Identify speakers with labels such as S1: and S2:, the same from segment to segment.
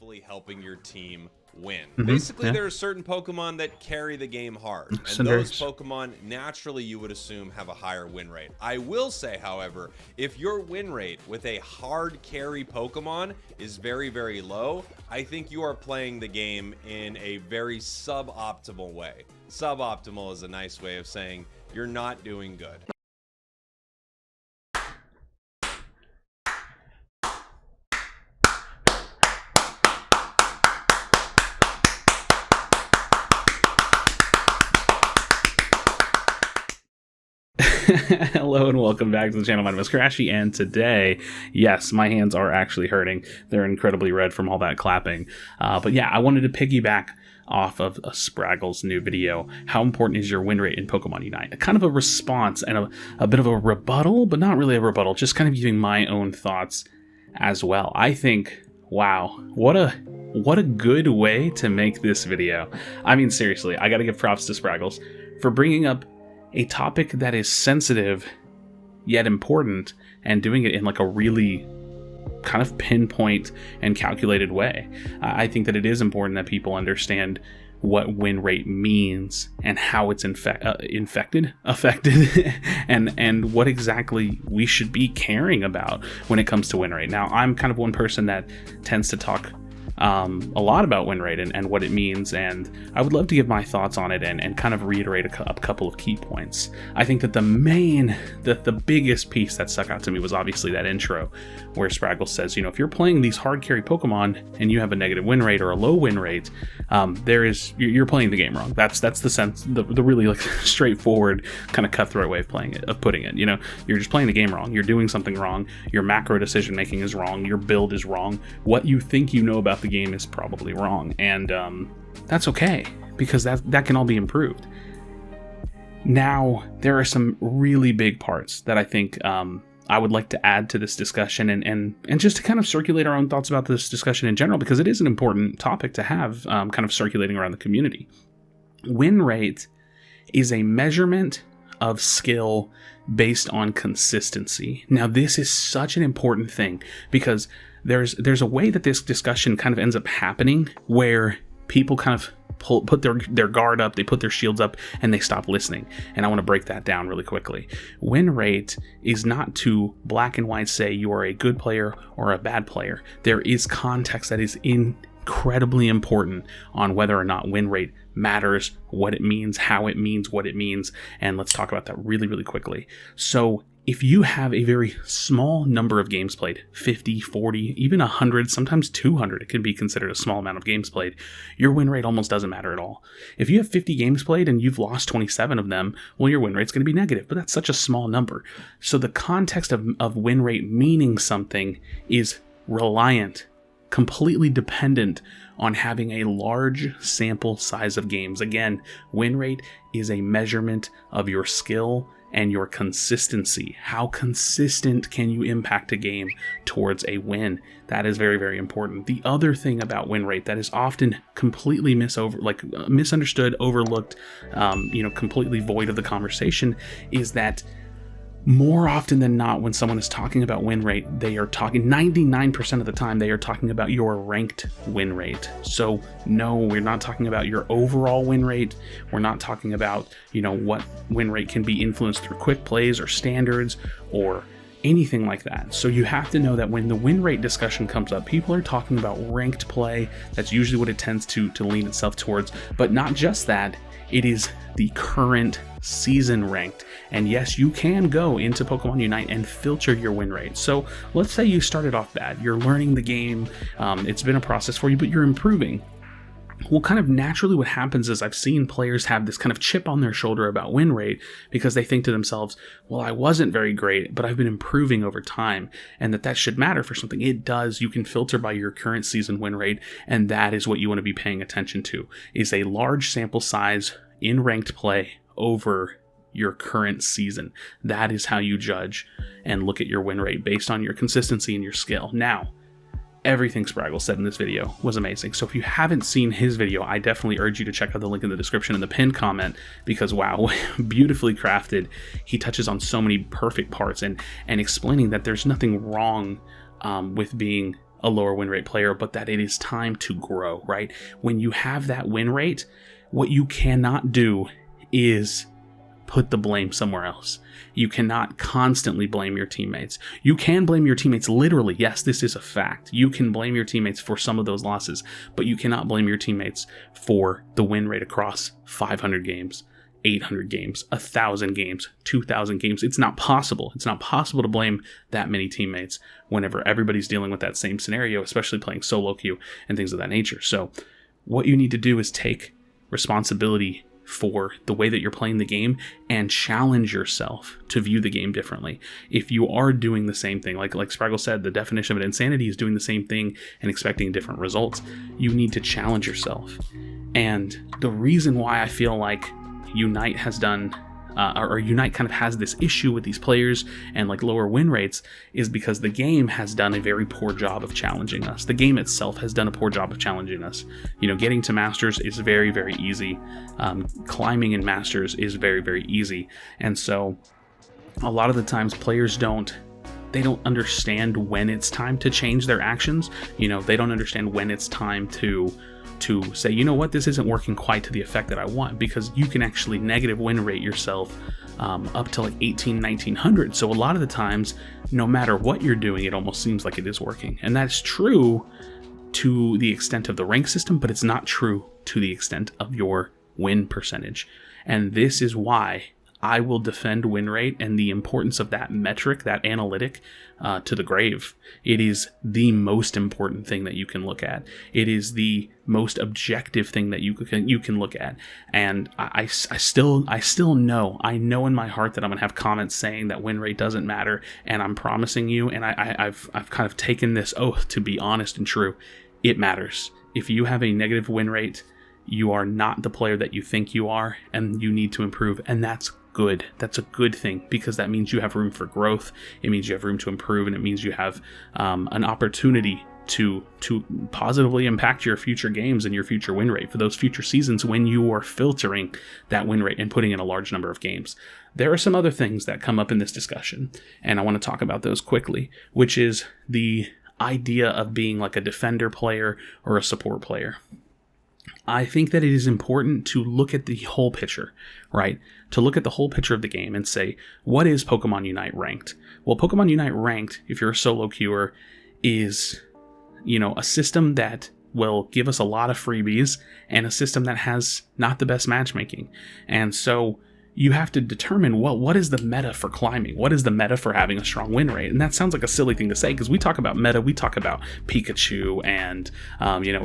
S1: actually helping your team win.
S2: Mm-hmm,
S1: Basically, there are certain Pokemon that carry the game hard, and those Pokemon naturally you would assume have a higher win rate. I will say, however, if your win rate with a hard carry Pokemon is very, very low, I think you are playing the game in a very suboptimal way. Suboptimal is a nice way of saying you're not doing good.
S2: Hello and welcome back to the channel. My name is Krashy, and today, yes, my hands are actually hurting. They're incredibly red from all that clapping. But yeah, I wanted to piggyback off of a Spragels' new video. How important is your win rate in Pokemon Unite? Kind of a response and a bit of a rebuttal, but not really a rebuttal, just kind of giving my own thoughts as well. I think, wow, what a good way to make this video. I mean, seriously, I gotta give props to Spragels for bringing up a topic that is sensitive yet important and doing it in like a really kind of pinpoint and calculated way. I think that it is important that people understand what win rate means and how it's affected and what exactly we should be caring about when it comes to win rate. Now, I'm kind of one person that tends to talk a lot about win rate and what it means, and I would love to give my thoughts on it and kind of reiterate a couple of key points. I think that the biggest piece that stuck out to me was obviously that intro where Spraggle says, you know, if you're playing these hard carry Pokemon and you have a negative win rate or a low win rate, you're playing the game wrong. That's the sense, the really like straightforward kind of cutthroat way of putting it. You know, you're just playing the game wrong. You're doing something wrong. Your macro decision making is wrong. Your build is wrong. What you think you know about the game is probably wrong, and that's okay, because that can all be improved. Now, there are some really big parts that I think I would like to add to this discussion and just to kind of circulate our own thoughts about this discussion in general, because it is an important topic to have kind of circulating around the community. Win rate is a measurement of skill based on consistency. Now, this is such an important thing because there's a way that this discussion kind of ends up happening where people kind of put their guard up, they put their shields up, and they stop listening. And I want to break that down really quickly. Win rate is not to black and white say you are a good player or a bad player. There is context that is incredibly important on whether or not win rate matters, what it means, how it means, what it means, and let's talk about that really, really quickly. So if you have a very small number of games played, 50, 40, even 100, sometimes 200, it can be considered a small amount of games played, your win rate almost doesn't matter at all. If you have 50 games played and you've lost 27 of them, well, your win rate's going to be negative, but that's such a small number. So the context of win rate meaning something is reliant, completely dependent on having a large sample size of games. Again, win rate is a measurement of your skill and your consistency. How consistent can you impact a game towards a win? That is very, very important. The other thing about win rate that is often completely misunderstood, overlooked, completely void of the conversation is that more often than not, when someone is talking about win rate, they are talking 99% of the time, they are talking about your ranked win rate. So no, we're not talking about your overall win rate. We're not talking about, what win rate can be influenced through quick plays or standards or anything like that. So you have to know that when the win rate discussion comes up, people are talking about ranked play. That's usually what it tends to lean itself towards. But not just that, it is the current season ranked. And yes, you can go into Pokemon Unite and filter your win rate. So let's say you started off bad. You're learning the game. It's been a process for you, but you're improving. Well, kind of naturally what happens is I've seen players have this kind of chip on their shoulder about win rate because they think to themselves, well, I wasn't very great, but I've been improving over time, and that should matter for something. It does. You can filter by your current season win rate, and that is what you want to be paying attention to, is a large sample size in ranked play over your current season. That is how you judge and look at your win rate based on your consistency and your skill. Now, everything Spraggle said in this video was amazing. So if you haven't seen his video, I definitely urge you to check out the link in the description and the pinned comment, because wow, beautifully crafted. He touches on so many perfect parts and explaining that there's nothing wrong with being a lower win rate player, but that it is time to grow, right? When you have that win rate, what you cannot do is put the blame somewhere else. You cannot constantly blame your teammates. You can blame your teammates literally. Yes, this is a fact. You can blame your teammates for some of those losses, but you cannot blame your teammates for the win rate across 500 games, 800 games, 1,000 games, 2,000 games. It's not possible. It's not possible to blame that many teammates whenever everybody's dealing with that same scenario, especially playing solo queue and things of that nature. So what you need to do is take responsibility for the way that you're playing the game and challenge yourself to view the game differently. If you are doing the same thing, like Spragels said, the definition of an insanity is doing the same thing and expecting different results. You need to challenge yourself. And the reason why I feel like Unite has done or Unite kind of has this issue with these players and like lower win rates is because the game has done a very poor job of challenging us. The game itself has done a poor job of challenging us. You know, getting to Masters is very, very easy. Climbing in Masters is very, very easy. And so a lot of the times players don't understand when it's time to change their actions. You know, they don't understand when it's time to say, you know what, this isn't working quite to the effect that I want, because you can actually negative win rate yourself up to like 1900. So a lot of the times, no matter what you're doing, it almost seems like it is working. And that's true to the extent of the rank system, but it's not true to the extent of your win percentage. And this is why I will defend win rate and the importance of that metric, that analytic, to the grave. It is the most important thing that you can look at. It is the most objective thing that you can look at. And I still know in my heart that I'm gonna have comments saying that win rate doesn't matter. And I'm promising you, and I've kind of taken this oath to be honest and true. It matters. If you have a negative win rate, you are not the player that you think you are, and you need to improve. And that's good. That's a good thing, because that means you have room for growth. It means you have room to improve, and it means you have an opportunity to positively impact your future games and your future win rate for those future seasons when you are filtering that win rate and putting in a large number of games. There are some other things that come up in this discussion, and I want to talk about those quickly, which is the idea of being like a defender player or a support player. I think that it is important to look at the whole picture, right? To look at the whole picture of the game and say, what is Pokemon Unite ranked? Well, Pokemon Unite ranked, if you're a solo queuer, is, you know, a system that will give us a lot of freebies and a system that has not the best matchmaking. And so you have to determine, well, what is the meta for climbing? What is the meta for having a strong win rate? And that sounds like a silly thing to say, because we talk about meta, we talk about Pikachu and,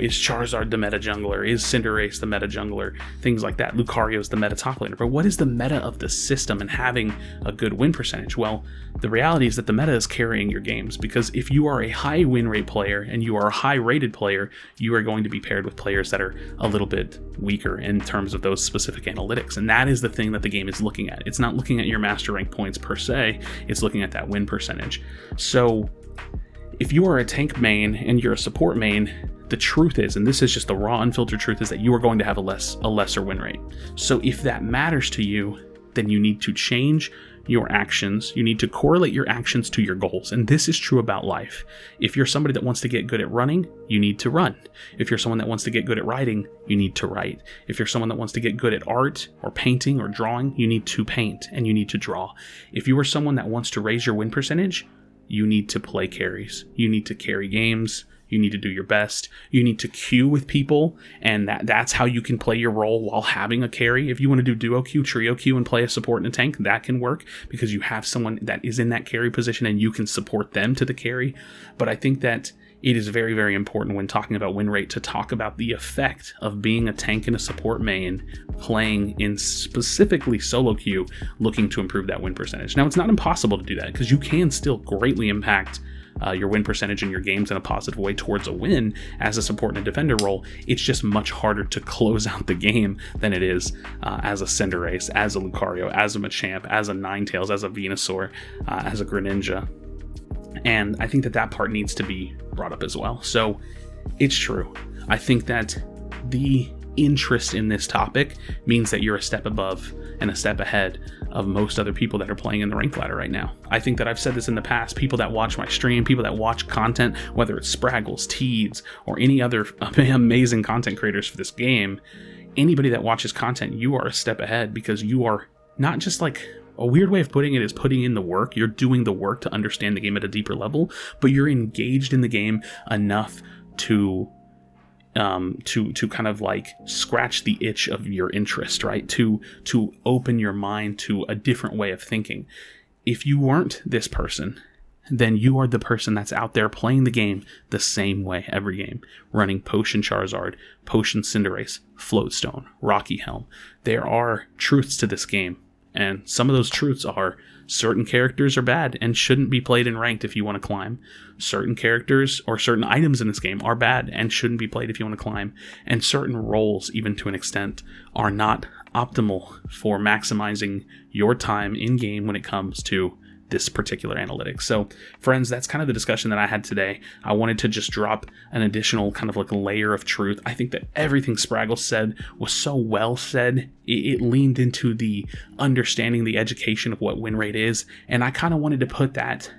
S2: is Charizard the meta jungler? Is Cinderace the meta jungler? Things like that. Lucario's the meta top laner. But what is the meta of the system and having a good win percentage? Well, the reality is that the meta is carrying your games, because if you are a high win rate player and you are a high rated player, you are going to be paired with players that are a little bit weaker in terms of those specific analytics. And that is the thing that the game is looking at. It's not looking at your master rank points per se, it's looking at that win percentage. So if you are a tank main and you're a support main, the truth is, and this is just the raw unfiltered truth, is that you are going to have a lesser win rate. So if that matters to you, then you need to change your actions. You need to correlate your actions to your goals. And this is true about life. If you're somebody that wants to get good at running, you need to run. If you're someone that wants to get good at writing, you need to write. If you're someone that wants to get good at art or painting or drawing, you need to paint and you need to draw. If you are someone that wants to raise your win percentage, you need to play carries. You need to carry games. You need to do your best. You need to queue with people, and that's how you can play your role while having a carry. If you want to do duo queue, trio queue, and play a support and a tank, that can work because you have someone that is in that carry position and you can support them to the carry. But I think that it is very, very important when talking about win rate to talk about the effect of being a tank and a support main playing in specifically solo queue, looking to improve that win percentage. Now, it's not impossible to do that, because you can still greatly impact your win percentage in your games in a positive way towards a win as a support and a defender role. It's just much harder to close out the game than it is as a Cinderace, as a Lucario, as a Machamp, as a Ninetales, as a Venusaur, as a Greninja. And I think that part needs to be brought up as well. So it's true. I think that the interest in this topic means that you're a step above and a step ahead of most other people that are playing in the ranked ladder right now. I think that I've said this in the past. People that watch my stream, people that watch content, whether it's Spragels, Teeds, or any other amazing content creators for this game, anybody that watches content, you are a step ahead because you are not just like, a weird way of putting it is putting in the work. You're doing the work to understand the game at a deeper level, but you're engaged in the game enough to kind of like scratch the itch of your interest, right? To open your mind to a different way of thinking. If you weren't this person, then you are the person that's out there playing the game the same way every game, running Potion Charizard, Potion Cinderace, Floatstone, Rocky Helm. There are truths to this game, and some of those truths are certain characters are bad and shouldn't be played in ranked if you want to climb. Certain characters or certain items in this game are bad and shouldn't be played if you want to climb. And certain roles, even to an extent, are not optimal for maximizing your time in game when it comes to this particular analytics. So friends, that's kind of the discussion that I had today. I wanted to just drop an additional kind of like a layer of truth. I think that everything Spraggle said was so well said. It leaned into the understanding, the education of what win rate is. And I kind of wanted to put that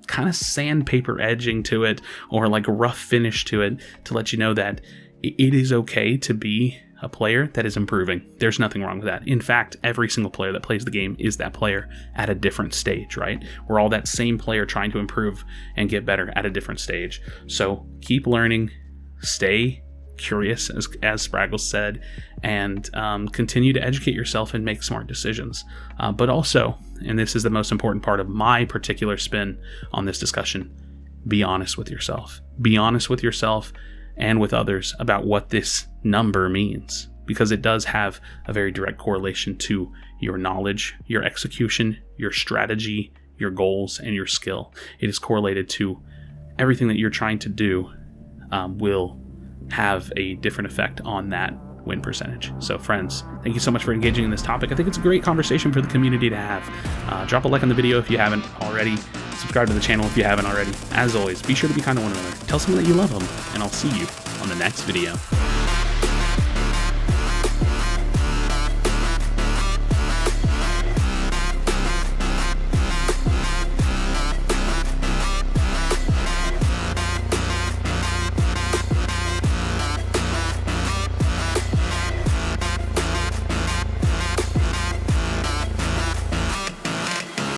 S2: kind of sandpaper edging to it, or like a rough finish to it, to let you know that it is okay to be a player that is improving. There's nothing wrong with that. In fact, every single player that plays the game is that player at a different stage, right? We're all that same player trying to improve and get better at a different stage. So keep learning, stay curious, as Spraggle said, and continue to educate yourself and make smart decisions. But also, and this is the most important part of my particular spin on this discussion, be honest with yourself. Be honest with yourself and with others about what this number means, because it does have a very direct correlation to your knowledge, your execution, your strategy, your goals, and your skill. It is correlated to everything that you're trying to do will have a different effect on that win percentage. So friends, thank you so much for engaging in this topic. I think it's a great conversation for the community to have. Drop a like on the video if you haven't already. Subscribe to the channel if you haven't already. As always, be sure to be kind to one another. Tell someone that you love them, and I'll see you on the next video.